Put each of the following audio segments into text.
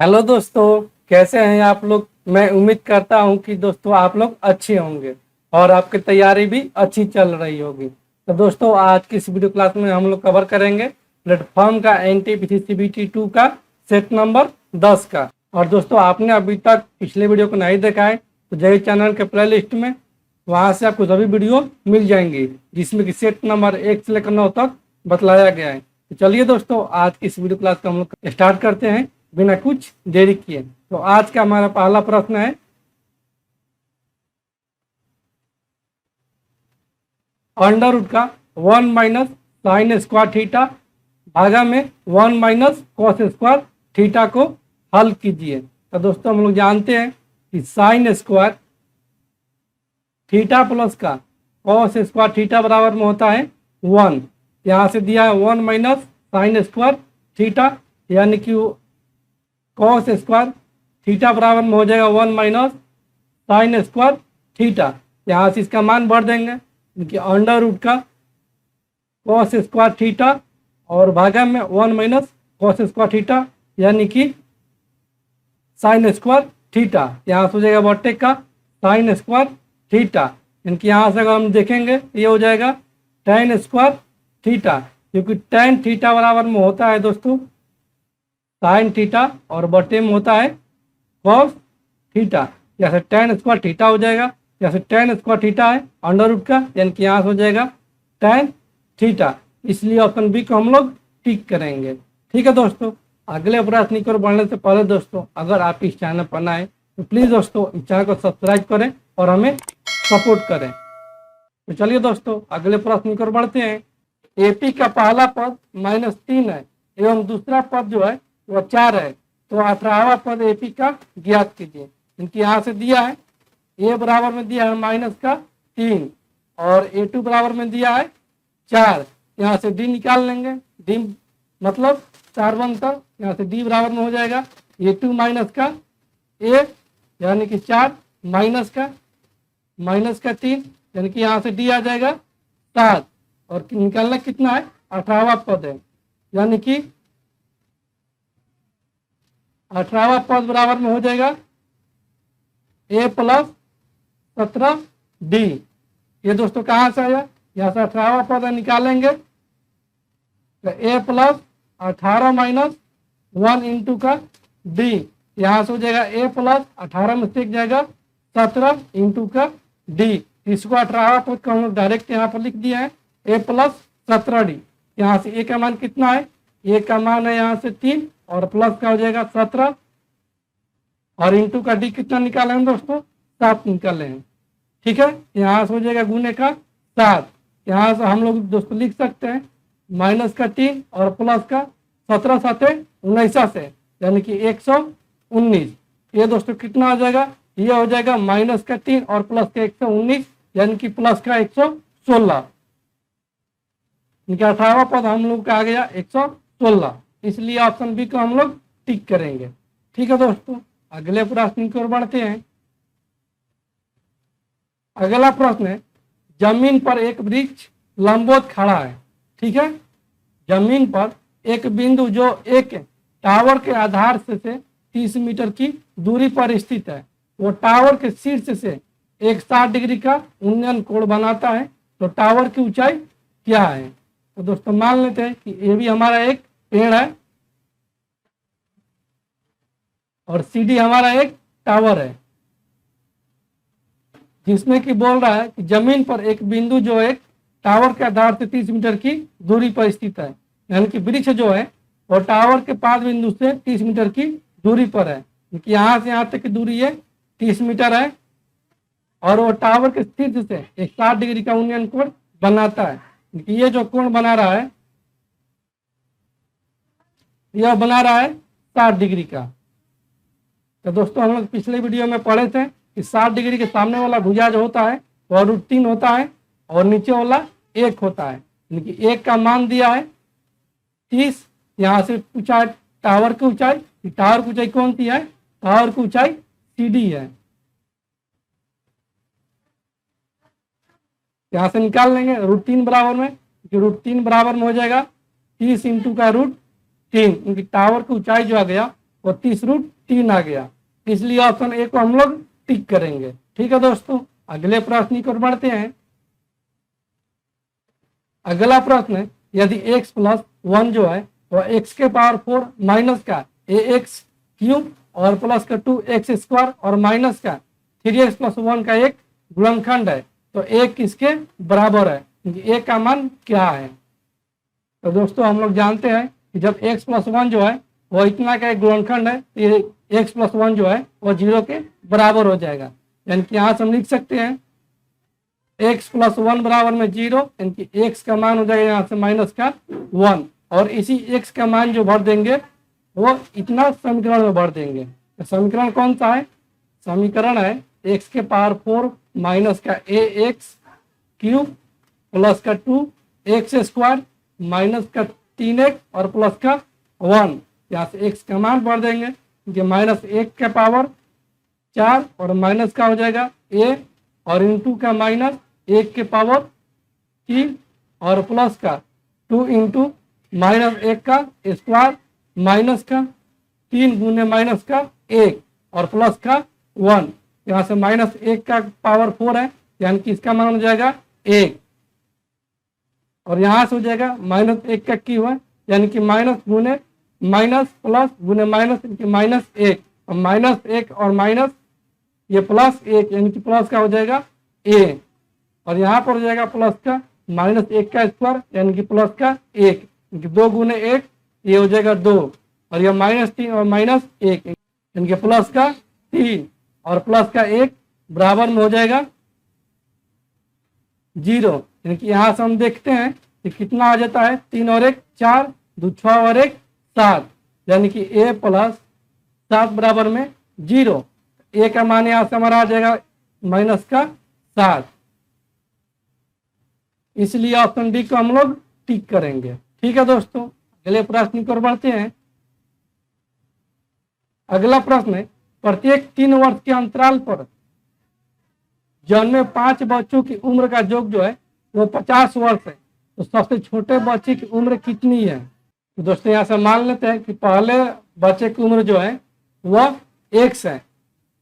Hello दोस्तों, कैसे हैं आप लोग। मैं उम्मीद करता हूं कि दोस्तों आप लोग अच्छे होंगे और आपकी तैयारी भी अच्छी चल रही होगी। तो दोस्तों आज की इस वीडियो क्लास में हम लोग कवर करेंगे प्लेटफॉर्म का एनटीपीसी सीबीटी 2 का सेट नंबर 10 का। और दोस्तों आपने अभी तक पिछले वीडियो को नहीं देखा है तो जय चैनल के प्ले लिस्ट में वहाँ से आपको सभी वीडियो मिल जाएंगी जिसमें कि सेट नंबर 1 से लेकर 9 तक बतलाया गया है। तो चलिए दोस्तों आज की इस वीडियो क्लास को हम लोग स्टार्ट करते हैं बिना कुछ देरी किए। तो आज का हमारा पहला प्रश्न है, अंडर रूट का 1 माइनस साइन स्क्वायर थीटा भागा में 1 माइनस कॉस स्क्वायर थीटा को हल कीजिए। तो दोस्तों हम लोग जानते हैं कि साइन स्क्वायर थीटा प्लस का कॉस स्क्वायर थीटा बराबर में होता है 1। यहाँ से दिया है 1 माइनस साइन स्क्वायर थीटा, यानी कि कॉस स्क्वायर थीटा बराबर में हो जाएगा 1 माइनस साइन स्क्वायर थीटा। यहाँ से इसका मान भर देंगे, क्योंकि अंडर रूट का कॉस स्क्वायर थीटा और भागा में 1 माइनस कॉस स्क्वायर थीटा यानी कि साइन स्क्वायर थीटा। यहाँ से हो जाएगा बट्टे का साइन स्क्वायर थीटा, इनकी यहाँ से अगर हम देखेंगे ये हो जाएगा टेन स्क्वायर थीटा, क्योंकि टेन थीटा बराबर में होता है दोस्तों साइन थीटा और बटे में होता है कॉस थीटा। जैसे टेन स्क्वायर थीटा हो जाएगा, जैसे टेन स्क्वायर थीटा है अंडर रूट का, यानी कि यहाँ से हो जाएगा टेन थीटा। इसलिए ऑप्शन बी को हम लोग टिक करेंगे। ठीक है दोस्तों, अगले प्रश्न की ओर बढ़ने से पहले दोस्तों अगर आप इस चैनल पर नए हैं तो प्लीज़ दोस्तों इस चैनल को सब्सक्राइब करें और हमें सपोर्ट करें। तो चलिए दोस्तों अगले प्रश्न की ओर बढ़ते हैं। एपी का पहला पद -3 है एवं दूसरा पद जो है वह 4 है, तो 18वां पद एपी का ज्ञात कीजिए। इनकी यहाँ से दिया है ए बराबर में दिया है -3 और ए2 बराबर में दिया है 4। यहाँ से डी निकाल लेंगे, डी मतलब 4 बनता, यहाँ से डी बराबर में हो जाएगा ए2 माइनस का ए यानी कि 4 माइनस का 3 यानी कि यहाँ से डी आ जाएगा 7 और निकालना कितना है 18वां पद है, यानी कि 18वां पद बराबर में हो जाएगा ए प्लस 17 डी। ये दोस्तों कहाँ से आया, यहाँ से 18वां पद निकालेंगे तो ए प्लस 18 माइनस 1 इंटू का डी, यहाँ से हो जाएगा ए प्लस 18 में से जाएगा 17 इंटू का डी। इसको 18वां पद को हम लोग डायरेक्ट यहाँ पर लिख दिया है ए प्लस 17 डी। यहाँ से ए का मान कितना है, ए का मान है यहाँ से 3 और प्लस का हो जाएगा 17 और इंटू का डी कितना निकाले हैं दोस्तों 7 निकाले हैं। ठीक है, यहाँ से हो जाएगा गुने का 7। यहाँ से हम लोग दोस्तों लिख सकते हैं माइनस का 3 और प्लस का 17 7 19 से यानी कि 119। ये दोस्तों कितना हो जाएगा, ये हो जाएगा माइनस का 3 और प्लस का 119 यानी कि प्लस का 116। इनका 18वां पद हम लोग का आ गया 116, इसलिए ऑप्शन बी को हम लोग टिक करेंगे। ठीक है दोस्तों, अगले प्रश्न की ओर बढ़ते हैं। अगला प्रश्न है, जमीन पर एक वृक्ष लंबवत खड़ा है। ठीक है, जमीन पर एक बिंदु जो एक टावर के आधार से 30 मीटर की दूरी पर स्थित है, वो टावर के शीर्ष से एक 60 डिग्री का उन्नयन कोण बनाता है, तो टावर की ऊंचाई क्या है। तो दोस्तों मान लेते हैं कि ये भी हमारा एक पेड़ है और सीडी हमारा एक टावर है, जिसमें कि बोल रहा है कि जमीन पर एक बिंदु जो एक टावर के आधार से 30 मीटर की दूरी पर स्थित है, यानी कि वृक्ष जो है वो टावर के 5 बिंदु से 30 मीटर की दूरी पर है, क्योंकि यहाँ से यहाँ तक की दूरी है 30 मीटर है और वो टावर के शीर्ष से एक 60 डिग्री का उन्नयन कोण बनाता है। ये जो कोण बना रहा है यह बना रहा है 60 डिग्री का। तो दोस्तों हम लोग पिछले वीडियो में पढ़े थे कि 60 डिग्री के सामने वाला भुजा जो होता है वह √3 होता है और नीचे वाला 1 होता है, यानी कि 1 का मान दिया है 30। यहाँ से पूछा है टावर की ऊंचाई, टावर की ऊंचाई कौन सी है, टावर की ऊंचाई सीडी है। यहाँ से निकाल लेंगे √3 बराबर में, √3 बराबर में हो जाएगा 30 इंटू का √3, क्योंकि टावर की ऊंचाई जो आ गया और 30√3 आ गया, इसलिए ऑप्शन ए को हम लोग टिक करेंगे। ठीक है दोस्तों, अगले प्रश्न की ओर बढ़ते हैं। अगला प्रश्न है, यदि x + 1 जो है वह x के पावर 4 माइनस का ax³ और प्लस का 2x² और माइनस का 3x + 1 का एक गुणनखंड है, तो a किसके बराबर है, क्योंकि a का मान क्या है। तो दोस्तों हम लोग जानते हैं कि जब x + 1 जो है वो इतना का एक गुणनखंड है, तो ये x + 1 जो है वो 0 के बराबर हो जाएगा। यानी कि यहाँ से हम लिख सकते हैं x + 1 बराबर में 0, यानी कि x का मान हो जाएगा यहाँ से माइनस का 1, और इसी x का मान जो भर देंगे वो इतना समीकरण में भर देंगे। तो समीकरण कौन सा है, समीकरण है x के पावर 4 माइनस का ax³ प्लस का 2x² माइनस का 3x और प्लस का 1। यहाँ से x का मान भर देंगे, क्योंकि -1 का पावर 4 और माइनस का हो जाएगा a, और इंटू का -1 के पावर 3 और प्लस का 2 इंटू -1 का स्क्वायर माइनस का 3 गुने माइनस का 1 और प्लस का 1। यहाँ से -1 का पावर 4 है, यानी कि इसका मान हो जाएगा 1, और यहाँ से हो जाएगा -1 का क्यों है, यानी कि माइनस गुने माइनस प्लस गुने माइनस, यानी कि -1 और -1 और माइनस ये +1, यानी कि प्लस का हो जाएगा a, और यहाँ पर हो जाएगा प्लस का -1 का स्क्वायर, यानी कि प्लस का 1, क्योंकि 2 गुने 1 ये हो जाएगा 2, और यह -3 और -1, यानी कि प्लस का 3 और प्लस का 1 बराबर में हो जाएगा 0। यानी कि यहाँ से हम देखते हैं कि कितना आ जाता है, 3 और 1 4, 2 6 और 1 7, यानी कि a + 7 बराबर में 0। a का मान यहाँ से हमारा आ जाएगा -7, इसलिए ऑप्शन डी को हम लोग टिक करेंगे। ठीक है दोस्तों, अगले प्रश्न की ओर बढ़ते हैं। अगला प्रश्न है, प्रत्येक 3 वर्ष के अंतराल पर जन्मे 5 बच्चों की उम्र का योग जो है वो 50 वर्ष है, तो सबसे छोटे बच्चे की उम्र कितनी है। तो दोस्तों यहाँ से मान लेते हैं कि पहले बच्चे की उम्र जो है वह x है,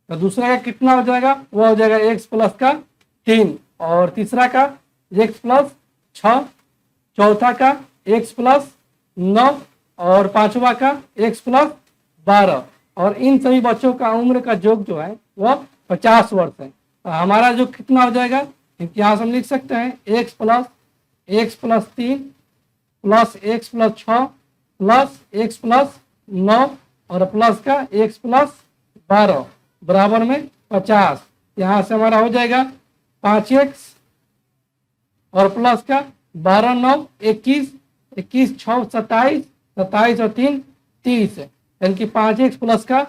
तो दूसरा का कितना हो जाएगा, वह हो जाएगा x + 3, और तीसरा का x + 6, चौथा का x + 9, और पांचवा का x + 12, और इन सभी बच्चों का उम्र का योग जो है वह 50 वर्ष है। तो हमारा जो कितना हो जाएगा, यहाँ से हम लिख सकते हैं x + 3 plus x + 6 plus x + 9 और प्लस का x + 12 बराबर में 50। यहाँ से हमारा हो जाएगा 5x और प्लस का 12 9 21, 21 6 27, 27 और 3 30, यानी कि 5x प्लस का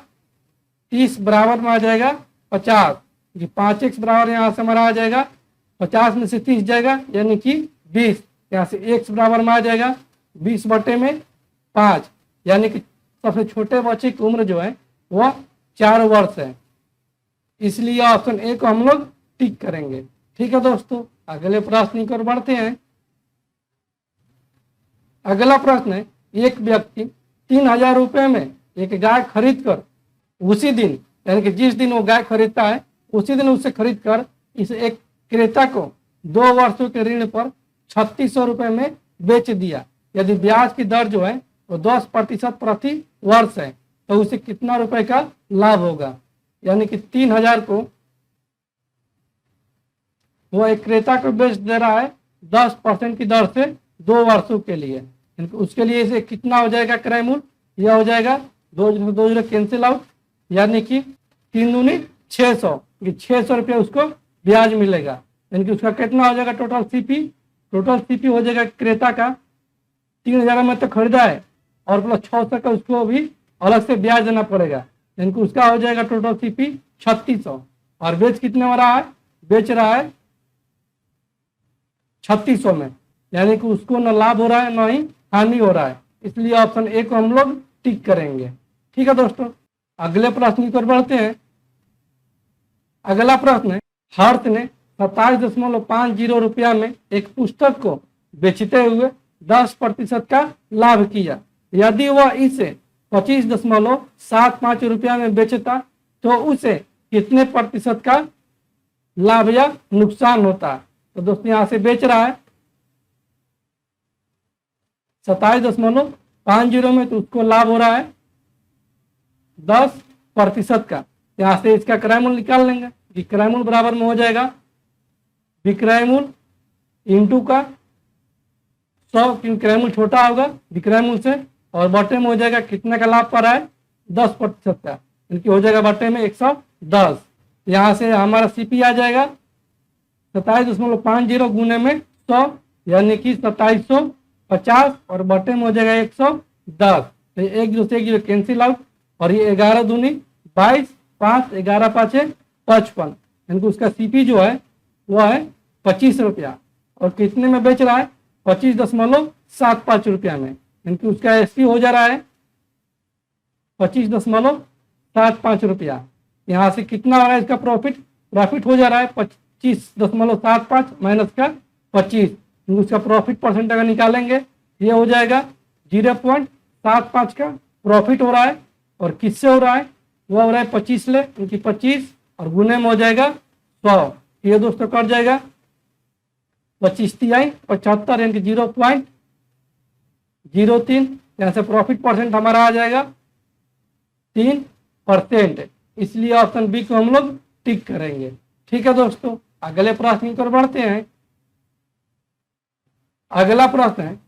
30 बराबर में आ जाएगा 50। 5x बराबर यहाँ से हमारा आ जाएगा 50 में से 30 जाएगा, यानी कि 20। यहाँ से x बराबर में आ जाएगा 20/5, यानी कि सबसे छोटे बच्चे की उम्र जो है वह 4 वर्ष है, इसलिए ऑप्शन ए को हम लोग टिक करेंगे। ठीक है दोस्तों, अगले प्रश्न की ओर बढ़ते हैं। अगला प्रश्न है, एक व्यक्ति 3000 रुपये में एक गाय खरीद कर उसी दिन, यानी कि जिस दिन वो गाय खरीदता है उसी दिन उसे खरीद कर इसे एक क्रेता को 2 वर्षों के ऋण पर 3600 रुपये में बेच दिया। यदि ब्याज की दर जो है वो 10% प्रति वर्ष है, तो उसे कितना रुपए का लाभ होगा। यानी कि 3000 को वो एक क्रेता को बेच दे रहा है 10% की दर से 2 वर्षों के लिए, उसके लिए इसे कितना हो जाएगा क्रय मूल्य, यह हो जाएगा 2 कैंसिल आउट, यानी कि 3 दूनी 600, 600 रुपये उसको ब्याज मिलेगा। यानी कि उसका कितना हो जाएगा टोटल सीपी हो जाएगा क्रेता का 3000 में तो खरीदा है और प्लस 600 का उसको भी अलग से ब्याज देना पड़ेगा, यानी कि उसका हो जाएगा टोटल सीपी 3600, और बेच कितने में रहा है, बेच रहा है 3600 में, यानी कि उसको न लाभ हो रहा है न ही हानि हो रहा है, इसलिए ऑप्शन ए को हम लोग टिक करेंगे। ठीक है दोस्तों, अगले प्रश्न की ओर बढ़ते हैं। अगला प्रश्न है, हर्ष ने 27.50 रुपया में एक पुस्तक को बेचते हुए 10% का लाभ किया। यदि वह इसे 25.75 रुपया में बेचता तो उसे कितने प्रतिशत का लाभ या नुकसान होता। तो दोस्तों यहां से बेच रहा है 27.50 में, तो उसको लाभ हो रहा है 10% का। यहां से इसका क्रय मूल्य निकाल लेंगे कि क्रय मूल्य बराबर में हो जाएगा विक्रय मूल्य इंटू का 100, क्योंकि क्रय मूल्य छोटा होगा विक्रय मूल्य से, और बटे में हो जाएगा कितने का लाभ पा रहा है 10% का, इनकी हो जाएगा बटे में 110। यहाँ से हमारा सीपी आ जाएगा 27.50 गुने में 100 यानी कि 2750 और बटे में हो जाएगा 110। तो एक जीरो कैंसिल आउट और ये 11 दूनी 22, 5 11 5 55, यानी उसका सीपी जो है वह है 25 रुपया और कितने में बेच रहा है 25.75 रुपया में, यानी उसका एसपी हो जा रहा है 25.75 रुपया। यहाँ से कितना हो रहा है इसका प्रॉफिट हो जा रहा है 25.75 माइनस का 25, उसका प्रॉफिट परसेंट अगर निकालेंगे ये हो जाएगा 0.75 का प्रॉफिट हो रहा है। और किससे हो रहा है वो हो रहा है 25 ले, क्योंकि 25 और गुने में हो जाएगा 100, ये दोस्तों कट जाएगा 25 तिहाई 75 यानी कि 0.03, यहाँ से प्रॉफिट परसेंट हमारा आ जाएगा 3%, इसलिए ऑप्शन बी को हम लोग टिक करेंगे। ठीक है दोस्तों, अगले प्रश्न की ओर बढ़ते हैं। अगला प्रश्न है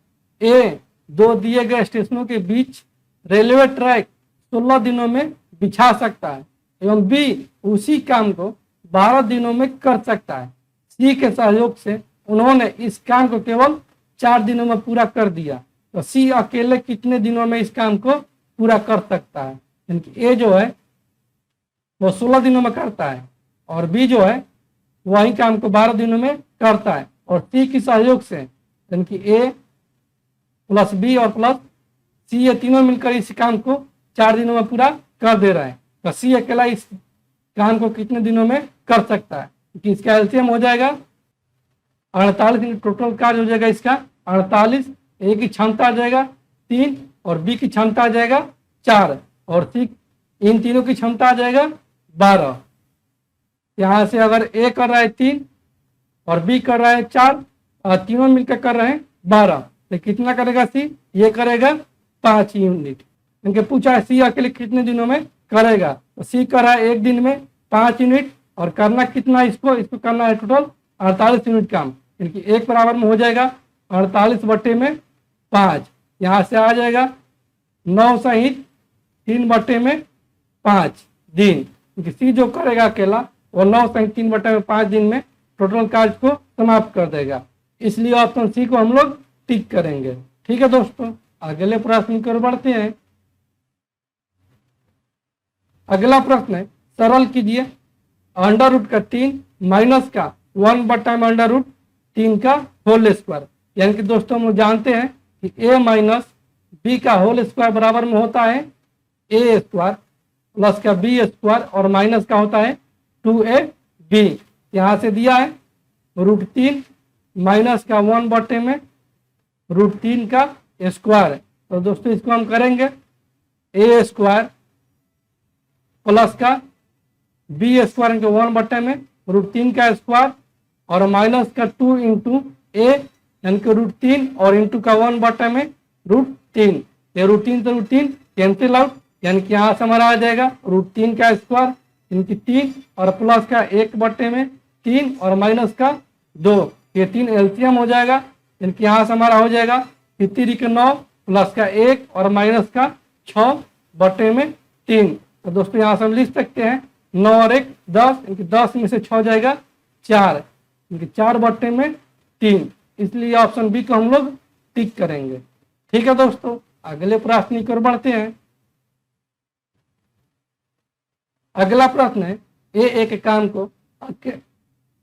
ए, दो दिए गए स्टेशनों के बीच रेलवे ट्रैक 16 दिनों में बिछा सकता है एवं बी उसी काम को 12 दिनों में कर सकता है। सी के सहयोग से उन्होंने इस काम को केवल 4 दिनों में पूरा कर दिया, तो सी अकेले कितने दिनों में इस काम को पूरा कर सकता है। यानी कि ए जो है वो 16 दिनों में करता है और बी जो है वही काम को 12 दिनों में करता है, और सी के सहयोग से यानी कि ए प्लस बी और प्लस सी ये तीनों मिलकर इस काम को 4 दिनों में पूरा कर दे रहा है। तो सी अकेला इस काम को कितने दिनों में कर सकता है, क्योंकि इसका एलसीएम हो जाएगा 48, टोटल कार्य हो जाएगा इसका 48, ए की क्षमता आ जाएगा 3 और बी की क्षमता आ जाएगा 4 और सी इन तीनों की क्षमता आ जाएगा 12। यहाँ से अगर ए कर रहा है 3 और बी कर रहा है 4 और तीनों मिलकर कर रहे हैं 12, तो कितना करेगा सी, ये करेगा 5 यूनिट। इनके पूछा है सी अकेले कितने दिनों में करेगा, तो सी कर रहा है 1 दिन में 5 यूनिट और करना कितना इसको करना है टोटल 48 यूनिट काम, यानी एक बराबर में हो जाएगा 48 बटे में 5। यहाँ से आ जाएगा 9 सहित 3 बटे में 5 दिन, क्योंकि सी जो करेगा अकेला वो 9 सहित 3 बटे में 5 दिन में टोटल कार्य को समाप्त कर देगा, इसलिए ऑप्शन सी को हम लोग टिक करेंगे। ठीक है दोस्तों, अगले प्रश्न की ओर बढ़ते हैं। अगला प्रश्न है सरल कीजिए अंडर रूट का 3 माइनस का 1 बटा में अंडर रूट 3 का होल स्क्वायर। यानी कि दोस्तों हम लोग जानते हैं कि a माइनस बी का होल स्क्वायर बराबर में होता है a स्क्वायर प्लस का b स्क्वायर और माइनस का होता है 2ab। यहाँ से दिया है √3 माइनस का 1 बटे में √3 का स्क्वायर। तो दोस्तों इसको हम करेंगे a स्क्वायर प्लस का b स्क्वायर के 1 बटे में √3 का स्क्वायर और माइनस का 2 इंटू a यानी कि √3 और इंटू का 1 बटे में √3, ये √3 से √3 कैंसिल आउट, यानी कि यहाँ से हमारा आ जाएगा √3 का स्क्वायर यानी कि 3 और प्लस का 1 बटे में 3 और माइनस का 2, ये 3 एलसीएम हो जाएगा, यानी कि यहाँ से हमारा हो जाएगा 3 के 9 प्लस का 1 और माइनस का 6 बटे में 3। तो दोस्तों यहाँ से हम लिख सकते हैं 9 और 1 10, यानी कि 10 में से 6 जाएगा 4, यानी कि 4 बटे में 3, इसलिए ऑप्शन बी को हम लोग टिक करेंगे। ठीक है दोस्तों, अगले प्रश्न की ओर बढ़ते हैं। अगला प्रश्न है ए एक काम को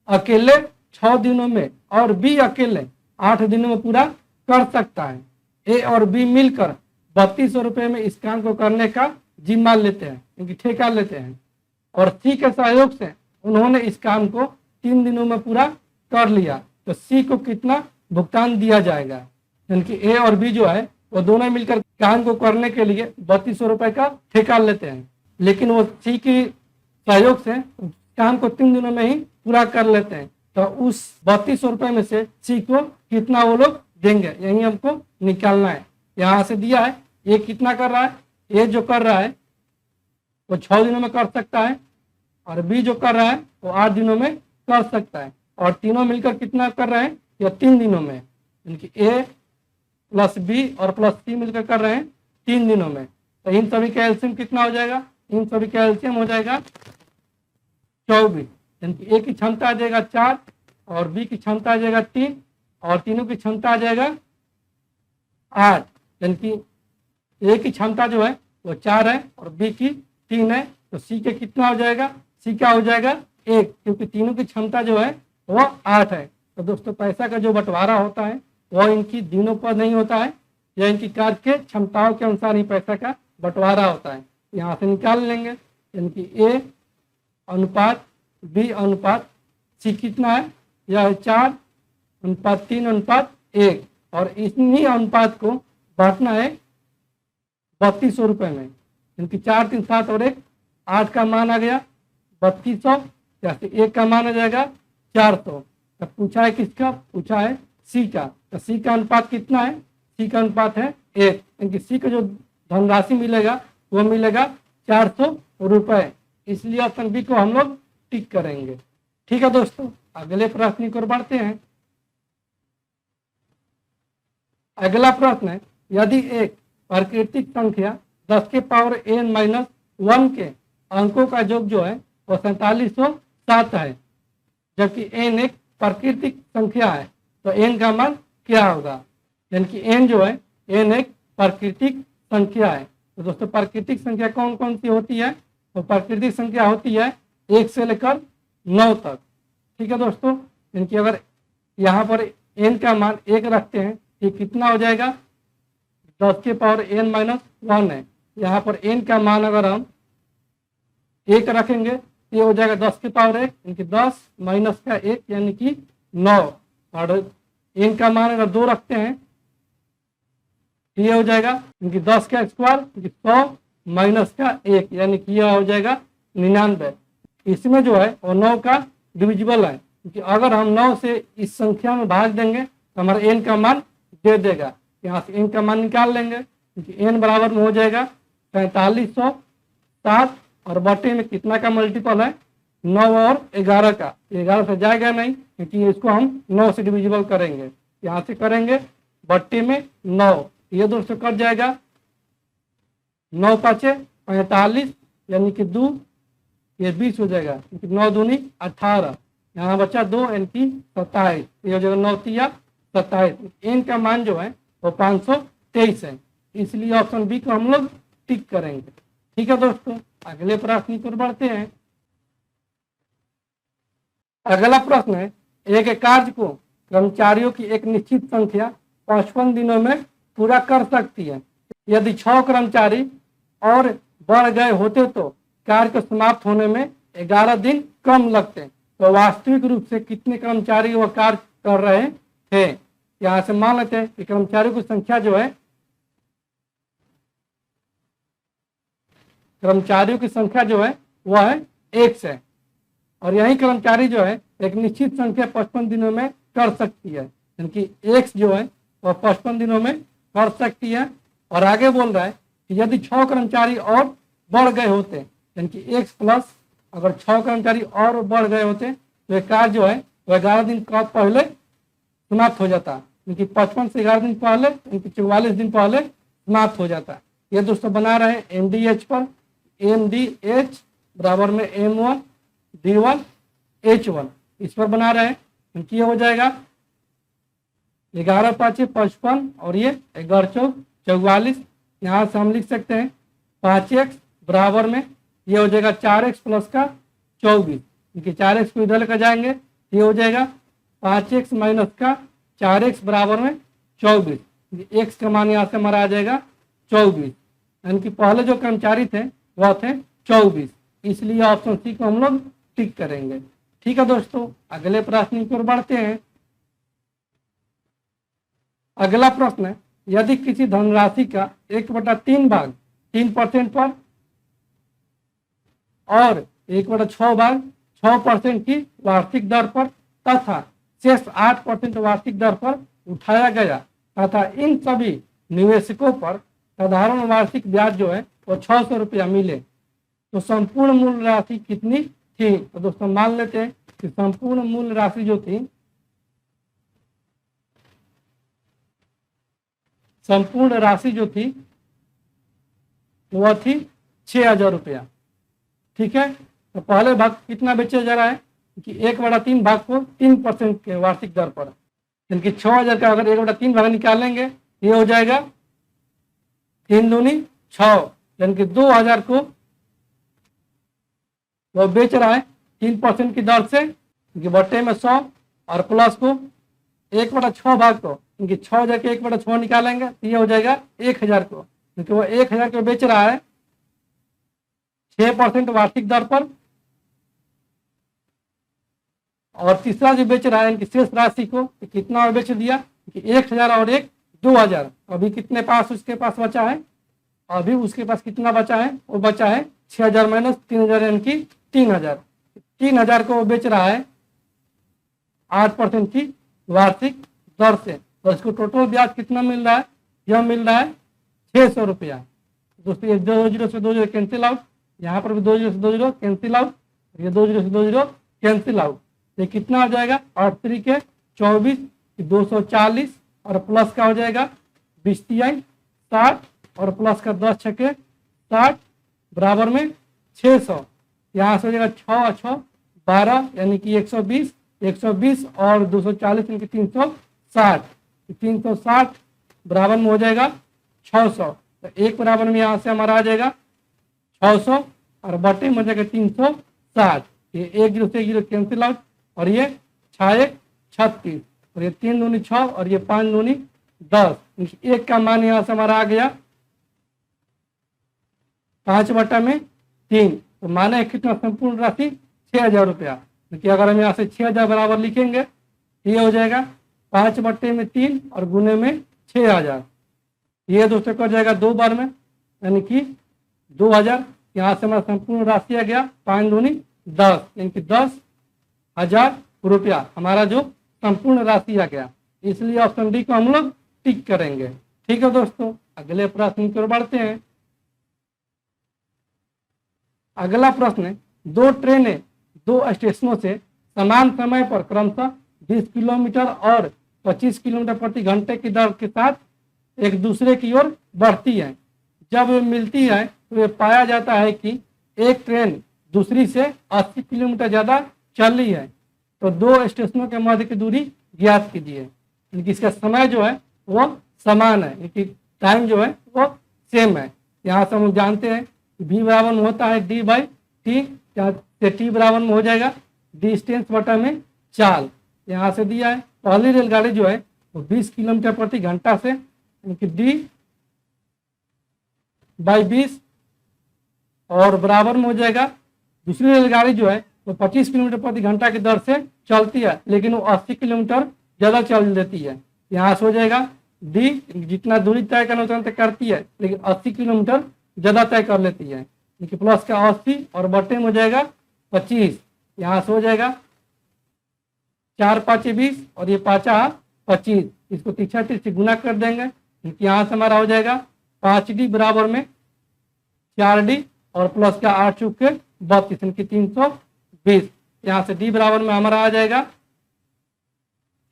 अकेले 6 दिनों में और बी अकेले 8 दिनों में पूरा कर सकता है। ए और बी मिलकर 3200 रुपये में इस काम को करने का जिम्मा लेते हैं, क्योंकि ठेका लेते हैं, और सी के सहयोग से उन्होंने इस काम को 3 दिनों में पूरा कर लिया, तो सी को कितना भुगतान दिया जाएगा। यानी कि ए और बी जो है वो दोनों मिलकर काम को करने के लिए 3200 रुपए का ठेका लेते हैं, लेकिन वो सी की सहयोग से काम को 3 दिनों में ही पूरा कर लेते हैं। तो उस 3200 रुपए में से सी को कितना वो लोग देंगे, यही हमको निकालना है। यहाँ से दिया है ये कितना कर रहा है, ए जो कर रहा है वो 6 दिनों में कर सकता है, और बी जो कर रहा है वो 8 दिनों में कर सकता है, और तीनों मिलकर कितना कर रहे हैं, या 3 दिनों में, यानी ए प्लस बी और प्लस सी मिलकर कर रहे हैं 3 दिनों में। तो इन सभी का एलसीएम कितना हो जाएगा, इन सभी का एलसीएम हो जाएगा 24, यानी कि ए की क्षमता आ जाएगा 4 और बी की क्षमता आ जाएगा 3 और तीनों की क्षमता आ जाएगा 8, यानी कि ए की क्षमता जो है वो 4 है और बी की 3 है। तो सी के कितना हो जाएगा, सी का हो जाएगा 1, क्योंकि तीनों की क्षमता जो है वो 8 है। तो दोस्तों पैसा का जो बंटवारा होता है वो इनकी दिनों पर नहीं होता है, या इनकी कार्य के क्षमताओं के अनुसार ही पैसा का बंटवारा होता है। यहाँ से निकाल लेंगे, यानी कि ए अनुपात बी अनुपात सी कितना है, यह है 4:3:1, और इन्हीं अनुपात को बांटना है 3200 रुपए में, यानी 4 3 7 और 1 8 का मान आ गया 3200, जैसे 1 का मान आ जाएगा 400। तब पूछा है किसका, पूछा है सी का। तो सी का अनुपात कितना है, सी का अनुपात है 1, यानी सी का जो धनराशि मिलेगा वो मिलेगा 400 रुपए। इसलिए ऑप्शन बी को हम लोग टिक करेंगे। ठीक है दोस्तों, अगले प्रश्न की ओर बढ़ते हैं। अगला प्रश्न है, यदि एक प्राकृतिक संख्या 10 के पावर n-1 के अंकों का योग जो है वो 4707 है, जबकि n एक प्राकृतिक संख्या है, तो n का मान क्या होगा। यानी कि n जो है n एक प्राकृतिक संख्या है। तो दोस्तों प्राकृतिक संख्या कौन कौन सी होती है, तो प्राकृतिक संख्या होती है 1 से लेकर 9 तक। ठीक है दोस्तों, यानी कि अगर यहाँ पर n का मान 1 रखते हैं, ये कितना हो जाएगा, 10 के पावर n-1 है। यहाँ पर n का मान अगर हम 1 रखेंगे तो ये हो जाएगा 10 के पावर 1, यानी कि 10 माइनस का 1 यानी कि 9, और n का मान अगर 2 रखते हैं तो ये हो जाएगा, यानी 10 का स्क्वायर 100 माइनस का 1, यानी कि यह हो जाएगा 99। इसमें जो है वो 9 का डिविजिबल है, क्योंकि अगर हम 9 से इस संख्या में भाग देंगे तो हमारा n का मान दे देगा। यहाँ से n का मान निकाल लेंगे, क्योंकि n बराबर में हो जाएगा 4707, और बटे में कितना का मल्टीपल है, 9 और 11 का, 11 से जाएगा नहीं, क्योंकि इसको हम 9 से डिविजिबल करेंगे। यहाँ से करेंगे बट्टे में 9, ये दोस्तों कट जाएगा, 9 पाँचे 45, यानी कि 2, ये 20 हो जाएगा, क्योंकि 9 दूनी 18, यहाँ बचा 2 यानी कि 27, ये हो जाएगा 9 तिया 27। n का मान जो है वो 523 है, इसलिए ऑप्शन बी को हम लोग टिक करेंगे। ठीक है दोस्तों, अगले प्रश्न की ओर बढ़ते हैं। अगला प्रश्न है, एक कार्य को कर्मचारियों की एक निश्चित संख्या 55 दिनों में पूरा कर सकती है। यदि 6 कर्मचारी और बढ़ गए होते तो कार्य को समाप्त होने में 11 दिन कम लगते, तो वास्तविक रूप से कितने कर्मचारी वह कार्य कर रहे थे। यहाँ से मान लेते हैं कि कर्मचारियों की संख्या जो है, कर्मचारियों की संख्या जो है वह है 1 है, और यही कर्मचारी जो है एक निश्चित संख्या 55 दिनों में कर सकती है, यानी कि x जो है वह 55 दिनों में कर सकती है। और आगे बोल रहा है कि यदि 6 कर्मचारी और बढ़ गए होते, यानी कि x प्लस अगर 6 कर्मचारी और बढ़ गए होते तो एक कार्य जो है वह 11 दिन का पहले समाप्त हो जाता, यानी कि 55 से 11 दिन पहले, यानी कि 44 दिन पहले समाप्त हो जाता। ये दोस्तों बना रहे हैं MDH पर, MDH बराबर में M1 D1 H1, इस पर बना रहे हैं, क्योंकि ये हो जाएगा 11 5 55 और ये 11 चौक 44। यहाँ से हम लिख सकते हैं 5x बराबर में ये हो जाएगा 4x प्लस का 24, क्योंकि 4x को इधर लेकर जाएंगे ये हो जाएगा 5x माइनस का 4x बराबर में 24, x का मान यहाँ से हमारा आ जाएगा 24, यानी कि पहले जो कर्मचारी थे वह थे 24, इसलिए ऑप्शन सी को हम लोग टिक करेंगे। ठीक है दोस्तों, अगले प्रश्न की ओर बढ़ते हैं। अगला प्रश्न है, यदि किसी धनराशि का 1/3 भाग 3% पर और 1/6 भाग 6% की वार्षिक दर पर तथा शेष 8% वार्षिक दर पर उठाया गया तथा इन सभी निवेशकों पर साधारण वार्षिक ब्याज जो है वो 600 रुपया मिले तो संपूर्ण मूल राशि कितनी थी। तो दोस्तों मान लेते हैं कि संपूर्ण मूल राशि जो थी, संपूर्ण राशि जो थी वह थी 6000 रुपया। ठीक है, तो पहले भाग कितना बेचा जा रहा है कि 1/3 भाग को 3% के वार्षिक दर पर, यानी कि 6000 का अगर 1/3 भाग निकालेंगे ये हो जाएगा 3 दूनी 6, यानी कि 2000 को वो बेच रहा है 3% की दर से, क्योंकि बट्टे में 100 और प्लस को 1/6 भाग को, क्योंकि 6000 के 1/6 निकालेंगे तो ये हो जाएगा 1000 को, क्योंकि वो 1000 को बेच रहा है 6% वार्षिक दर पर। और तीसरा जो बेच रहा है इनकी शेष राशि को तो कितना बेच दिया कि 1000 और 1 2000। अभी कितने पास उसके पास बचा है, अभी उसके पास कितना बचा है, वो बचा है 6000 माइनस 3000 यानी कि 3000। 3000 को वो बेच रहा है 8% की वार्षिक दर से, तो इसको टोटल ब्याज कितना मिल रहा है, यह मिल रहा है 600 रुपया। दोस्तों ये 2 जीरो से 2 जीरो कैंसिल आउट, यहाँ पर भी 2 जीरो से 2 जीरो कैंसिल आउट, ये 2 जीरो से 2 जीरो कैंसिल आउट, ये कितना हो जाएगा 8 3 24 240 और प्लस का हो जाएगा 20 3 60 और प्लस का 10 6 60 बराबर में 600। यहाँ से हो जाएगा 6 6 12 यानी कि 120 120 और 240 यानी कि 360 360 बराबर में हो जाएगा 600। तो एक बराबर में यहाँ से हमारा आ जाएगा 600 और बटे में हो जाएगा 360। ये 1 जीरो से 1 जीरो कैंसिल आउट और ये 6 36 और ये 3 दूनी 6 और ये 5 दूनी 10। एक का मान यहाँ से हमारा आ गया 5/3। तो माने कितना संपूर्ण राशि 6000 रुपया, क्योंकि अगर हम यहाँ से 6000 बराबर लिखेंगे ये हो जाएगा 5/3 और गुने में 6000। ये दोस्तों कर जाएगा 2 बार में यानी कि 2000। यहाँ से हमारा संपूर्ण राशि आ गया 5 दूनी 10 यानी कि 10,000 रुपया हमारा जो संपूर्ण राशि आ गया। इसलिए ऑप्शन डी को हम लोग टिक करेंगे। ठीक है दोस्तों, अगले प्रश्न की ओर बढ़ते हैं। अगला प्रश्न, 2 ट्रेनें 2 स्टेशनों से समान समय पर क्रमशः 20 किलोमीटर और 25 किलोमीटर प्रति घंटे की दर के साथ एक दूसरे की ओर बढ़ती है। जब वे मिलती है तो ये पाया जाता है कि एक ट्रेन दूसरी से 80 किलोमीटर ज़्यादा चल रही है, तो 2 स्टेशनों के मध्य की दूरी ज्ञात कीजिए। इसका समय जो है वो समान है, क्योंकि टाइम जो है वो सेम है। यहाँ से हम जानते हैं v बराबर में होता है d/t, यहाँ से t बराबर में हो जाएगा डिस्टेंस बटा में चाल। यहाँ से दिया है पहली रेलगाड़ी जो है वो 20 किलोमीटर प्रति घंटा से, यानी d/20 और बराबर में हो जाएगा दूसरी रेलगाड़ी जो है वो 25 किलोमीटर प्रति घंटा की दर से चलती है, लेकिन वो 80 किलोमीटर ज़्यादा चल देती है। यहाँ से हो जाएगा d, जितना दूरी तय करना उतना तय करती है, लेकिन 80 किलोमीटर ज़्यादा तय कर लेती है, क्योंकि प्लस का 80 और बटे में हो जाएगा 25। यहाँ से हो जाएगा 4 5 20 और ये 5 25, इसको तीसरा तीर से गुना कर देंगे, क्योंकि यहाँ से हमारा हो जाएगा 5d बराबर में 4d और प्लस का 8 चुके 32 यानी 320। यहाँ से d बराबर में हमारा आ जाएगा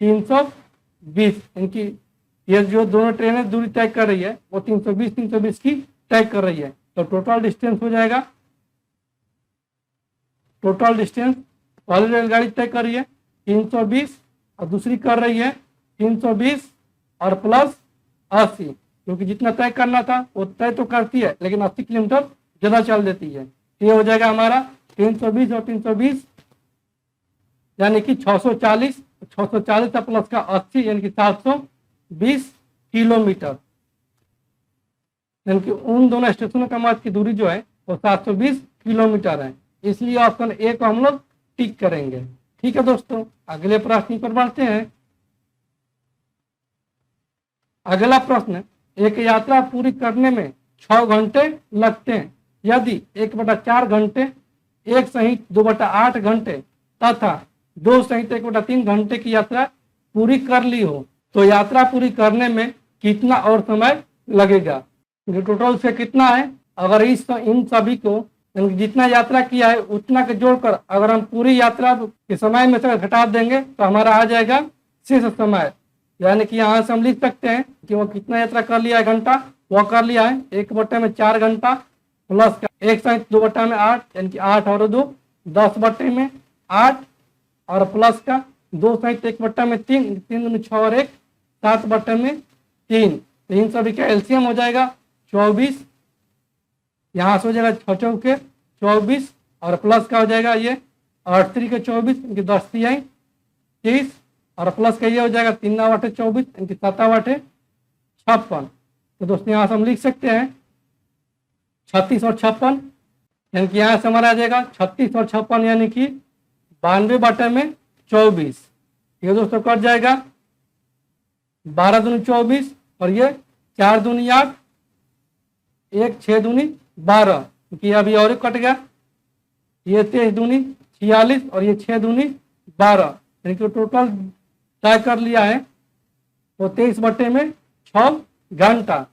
320, यानी ये जो दोनों ट्रेनें दूरी तय कर रही है वो 320 की तय कर रही है। तो टोटल डिस्टेंस हो जाएगा, टोटल डिस्टेंस पहली रेलगाड़ी तय कर रही है 320 और दूसरी कर रही है 320 और प्लस 80, क्योंकि जितना तय करना था वो तय तो करती है, लेकिन 80 किलोमीटर ज़्यादा चल देती है। ये हो जाएगा हमारा 320 और 320 यानी कि 640 640 प्लस का 80 यानी कि 720 किलोमीटर, यानी कि उन दोनों स्टेशनों का मध्य की दूरी जो है वो 720 किलोमीटर है। इसलिए ऑप्शन ए को हम लोग टिक करेंगे। ठीक है दोस्तों, अगले प्रश्न पर बढ़ते हैं। अगला प्रश्न, एक यात्रा पूरी करने में 6 घंटे लगते हैं यदि 1/4 घंटे, 1 सहित 2/8 घंटे तथा 2 सहित 1/3 घंटे की यात्रा पूरी कर ली हो तो यात्रा पूरी करने में कितना और समय लगेगा। टोटल से कितना है, अगर इन सभी को जितना यात्रा किया है उतना के जोड़कर अगर हम पूरी यात्रा के समय में से घटा देंगे तो हमारा आ जाएगा शेष समय। यानी कि यहाँ से हम लिख सकते हैं कि वो कितना यात्रा कर लिया है घंटा, वो कर लिया है 1/4 घंटा प्लस का 1 सहित 2/8 यानी कि 8 और 2 10/8 और प्लस का 2 सहित 1/3 3 6 और 1 7/3। तो इन सभी का एलसीएम हो जाएगा 24। यहाँ से हो जाएगा 6 चौके 24 और प्लस का हो जाएगा ये 8 3 के 24 इनकी 10 3 30 और प्लस का ये हो जाएगा 3 9 8 24 इनकी 7 8 56। तो दोस्तों यहाँ से हम लिख सकते हैं 36 और 56 यानी कि यहाँ से हमारा आ जाएगा 36 और 56 यानी कि 92/24। ये दोस्तों कट जाएगा 12 दूनी 24 और ये 4 दूनी 8 1 6 दूनी 12 क्योंकि अभी और कट गया, ये 23 दूनी 46 और ये 6 दूनी 12 यानी कि टोटल तय कर लिया है वो 23/6 घंटा।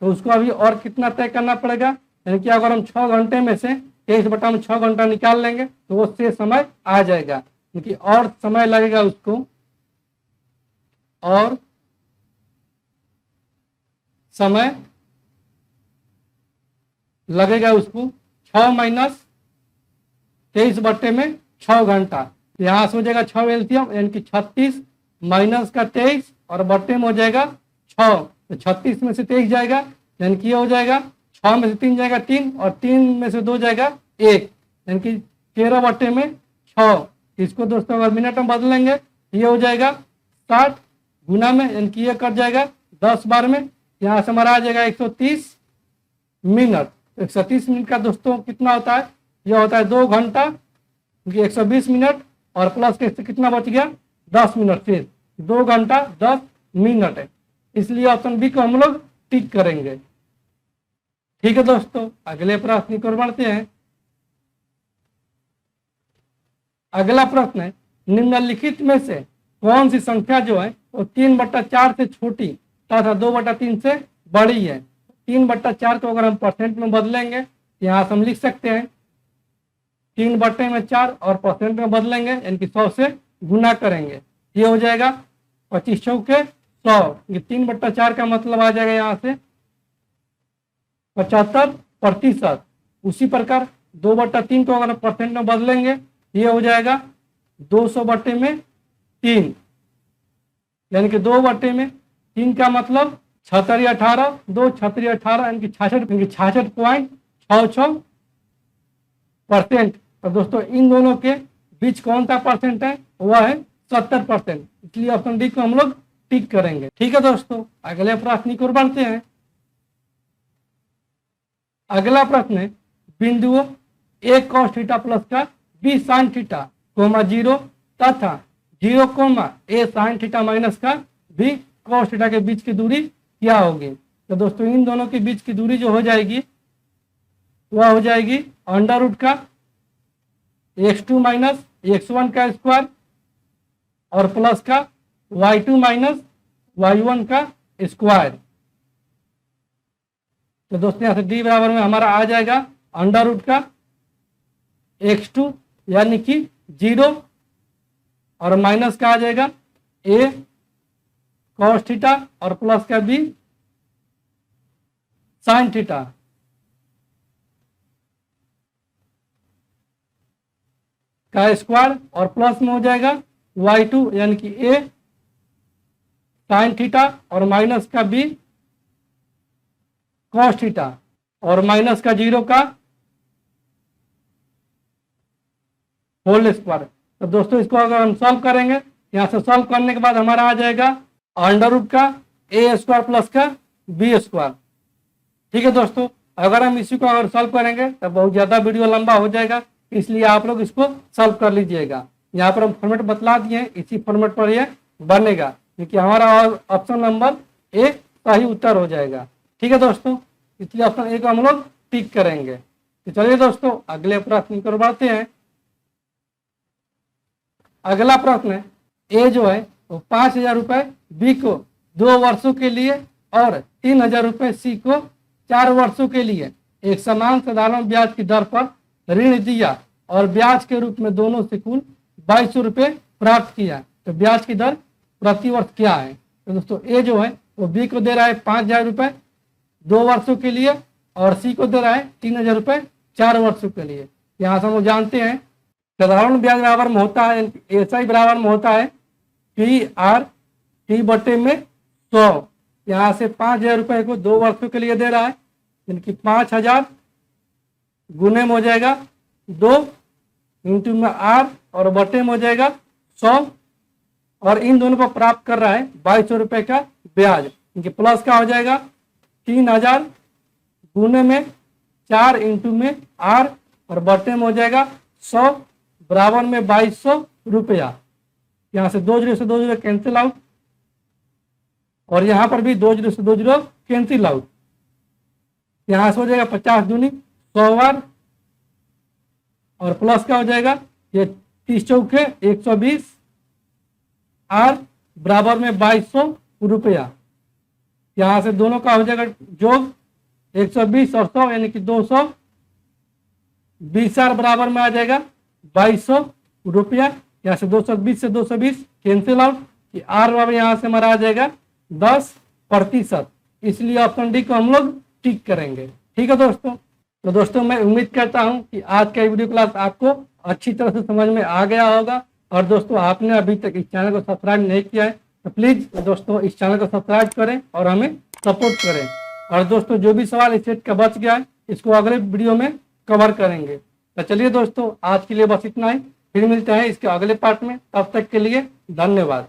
तो उसको अभी और कितना तय करना पड़ेगा, यानी कि अगर हम 6 घंटे में से 23/6 घंटा निकाल लेंगे तो वो से समय आ जाएगा, क्योंकि और समय लगेगा उसको, और समय लगेगा उसको 6 माइनस 23/6 घंटा। यहाँ से हो जाएगा 6 एलसीएम यानी कि 36 माइनस का 23 और बट्टे में हो जाएगा 6। तो 36 में से 23 जाएगा यानी कि ये हो जाएगा 6 में से 3 जाएगा 3 और 3 में से 2 जाएगा 1 यानी कि 13/6। इसको दोस्तों अगर मिनट में बदलेंगे ये हो जाएगा 60 गुना में यानी कि ये कट जाएगा 10 बार में। यहाँ से हमारा आ जाएगा 130 मिनट। 130 मिनट का दोस्तों कितना होता है, यह होता है 2 घंटा क्योंकि 120 मिनट और प्लस के कितना बच गया 10 मिनट से 2 घंटा 10 मिनट है, इसलिए ऑप्शन बी को हम लोग टिक करेंगे। ठीक है दोस्तों, अगले प्रश्न की ओर बढ़ते हैं। अगला प्रश्न है, निम्नलिखित में से कौन सी संख्या जो है वो 3/4 से छोटी तथा 2/3 से बड़ी है। 3/4 को अगर हम परसेंट में बदलेंगे यहाँ से हम लिख सकते हैं 3/4 और परसेंट में बदलेंगे यानी कि 100 से गुना करेंगे, ये हो जाएगा 25 चौके 100। ये 3/4 का मतलब आ जाएगा यहाँ से 75%। उसी प्रकार 2/3 को अगर परसेंट में बदलेंगे ये हो जाएगा 200/3 यानी कि 2/3 का मतलब 76 18 2 76 18 यानी कि 66.66%। तो दोस्तों इन दोनों के बीच कौन सा परसेंट है, वह है 70%, इसलिए ऑप्शन डी को हम लोग टिक करेंगे। ठीक है दोस्तों, अगले प्रश्न की ओर बढ़ते हैं। अगला प्रश्न है, बिंदुओं a cos थीटा प्लस का b sin थीटा 0 तथा 0, a sin थीटा माइनस का b cos थीटा के बीच की दूरी क्या होगी। तो दोस्तों इन दोनों के बीच की दूरी जो हो जाएगी वह हो जाएगी √ का x2 माइनस x1 का स्क्वायर और प्लस का y2 माइनस y1 का स्क्वायर। तो दोस्तों यहाँ से डी बराबर में हमारा आ जाएगा √ का x2 यानी कि 0 और माइनस का आ जाएगा a cos थीटा और प्लस का b sin थीटा। का स्क्वायर और प्लस में हो जाएगा y2 यानी कि a sin थीटा और माइनस का b cos थीटा और माइनस का 0 का होल स्क्वायर। तो दोस्तों इसको अगर हम सॉल्व करेंगे, यहाँ से सॉल्व करने के बाद हमारा आ जाएगा √ का a स्क्वायर प्लस का b स्क्वायर। ठीक है दोस्तों, अगर हम इसी को अगर सॉल्व करेंगे तो बहुत ज़्यादा वीडियो लंबा हो जाएगा, इसलिए आप लोग इसको सॉल्व कर लीजिएगा। यहाँ पर हम फॉर्मेट बतला दिए हैं, इसी फॉर्मेट पर ये बनेगा। क्योंकि हमारा ऑप्शन नंबर ए सही उत्तर हो जाएगा। ठीक है दोस्तों, इसलिए ऑप्शन ए को हम लोग टिक करेंगे। तो चलिए दोस्तों अगले प्रश्न की ओर बढ़ते हैं। अगला प्रश्न है, ए जो है वो 5,000 रुपये बी को 2 वर्षों के लिए और 3,000 रुपये सी को 4 वर्षों के लिए एक समान साधारण ब्याज की दर पर ऋण दिया और ब्याज के रूप में दोनों से कुल 2200 रुपये प्राप्त किया। तो ब्याज की दर प्रति वर्ष क्या है? तो दोस्तों ए जो है वो बी को दे रहा है 5,000 रुपये 2 वर्षों के लिए और सी को दे रहा है 3,000 रुपये 4 वर्षों के लिए। यहाँ से हम लोग जानते हैं साधारण ब्याज बराबर में होता है, एसआई बराबर में होता है पी आर टी बटे में 100। यहाँ से 5,000 रुपये को 2 वर्षों के लिए दे रहा है, यानी 5,000 गुने में हो जाएगा 2 इंटू में आर और बटे में हो जाएगा 100 और इन दोनों को प्राप्त कर रहा है 2200 रुपये का ब्याज, क्योंकि प्लस का हो जाएगा 3,000 गुने में 4 इंटू में आर और बटे में हो जाएगा 100 बराबर में 2200 रुपया। यहाँ से 2 जीरो से 2 जीरो कैंसिल आउट और यहाँ पर भी 2 जीरो से 2 जीरो कैंसिल आउट। यहाँ से हो जाएगा 50 दूनी 100 बार और प्लस का हो जाएगा ये 30 चौके 120 आर बराबर में 2200 रुपया। यहाँ से दोनों का हो जाएगा जोग 120 और 100 यानी कि 220 आर बराबर में आ जाएगा 2200 रुपया। यहाँ से 220 से 220 कैंसिल आउट कि आर बराबर यहाँ से हमारा आ जाएगा 10%, इसलिए ऑप्शन डी को हम लोग टिक करेंगे। ठीक है दोस्तों, तो दोस्तों मैं उम्मीद करता हूँ कि आज का वीडियो क्लास आपको अच्छी तरह से समझ में आ गया होगा। और दोस्तों आपने अभी तक इस चैनल को सब्सक्राइब नहीं किया है तो प्लीज दोस्तों इस चैनल को सब्सक्राइब करें और हमें सपोर्ट करें। और दोस्तों जो भी सवाल इस सेट का बच गया है इसको अगले वीडियो में कवर करेंगे। तो चलिए दोस्तों आज के लिए बस इतना ही, फिर मिलते हैं इसके अगले पार्ट में, तब तक के लिए धन्यवाद।